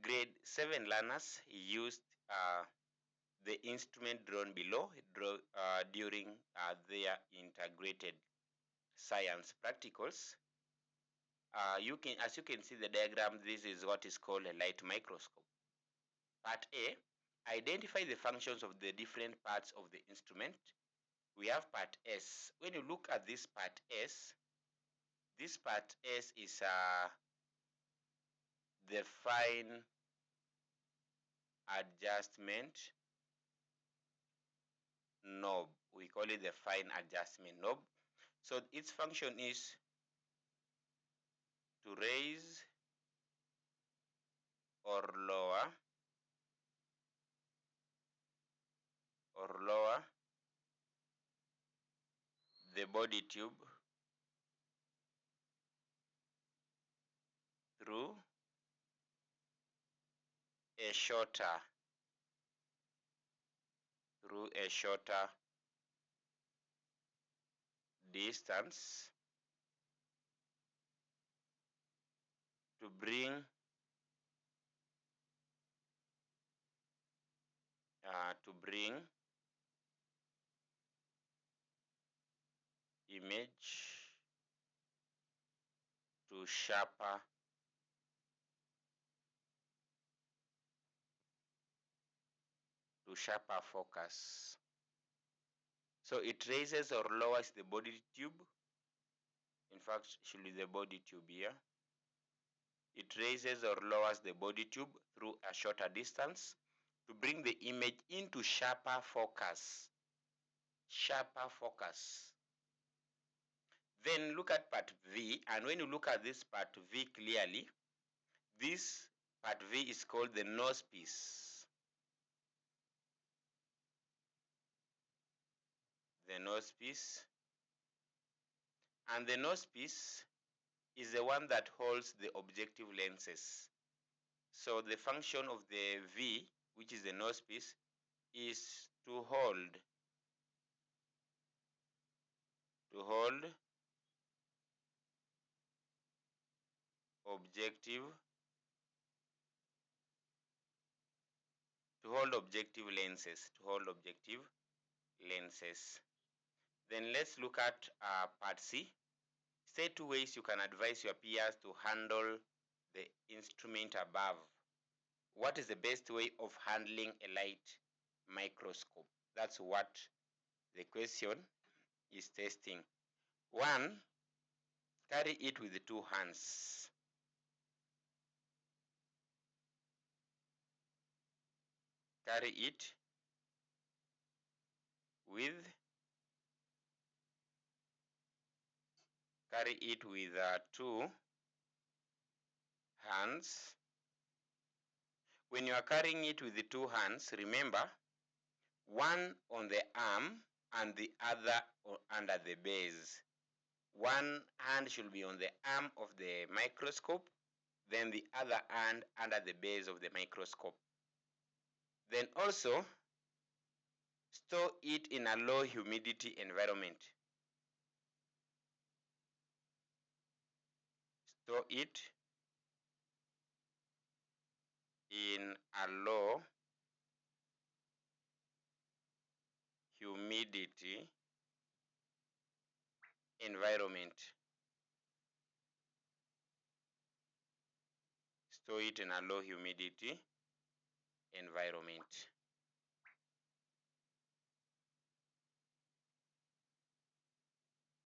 grade 7 learners used the instrument drawn below during their integrated science practicals. As you can see the diagram, this is what is called a light microscope. Part A, identify the functions of the different parts of the instrument. We have part S. When you look at this part S, this part S is the fine adjustment knob. We call it the fine adjustment knob. So its function is to raise or lower the body tube through a shorter distance to bring image to sharper focus. So it raises or lowers the body tube. In fact, should be the body tube here. It raises or lowers the body tube through a shorter distance to bring the image into sharper focus. Then look at part V, and when you look at this part V clearly, this part V is called the nose piece. And the nose piece is the one that holds the objective lenses. So the function of the V, which is the nose piece, is to hold objective lenses. Then let's look at part C. Say 2 ways you can advise your peers to handle the instrument above. What is the best way of handling a light microscope? That's what the question is testing. 1, carry it with 2 hands. Carry it with 2 hands. When you are carrying it with the 2 hands, remember, one on the arm and the other under the base. One hand should be on the arm of the microscope, then the other hand under the base of the microscope. Then also, store it in a low humidity environment. Store it in a low humidity environment. Store it in a low humidity environment.